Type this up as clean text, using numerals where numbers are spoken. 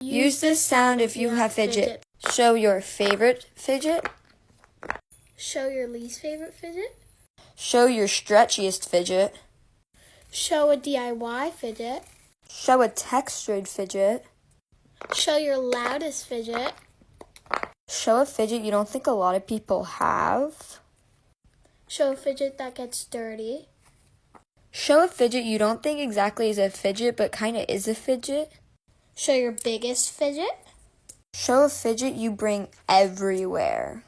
Use this sound if you have fidget. Show your favorite fidget. Show your least favorite fidget. Show your stretchiest fidget. Show a DIY fidget. Show a textured fidget. Show your loudest fidget. Show a fidget you don't think a lot of people have. Show a fidget that gets dirty. Show a fidget you don't think exactly is a fidget but kind of is a fidget. Show your biggest fidget. Show a fidget you bring everywhere.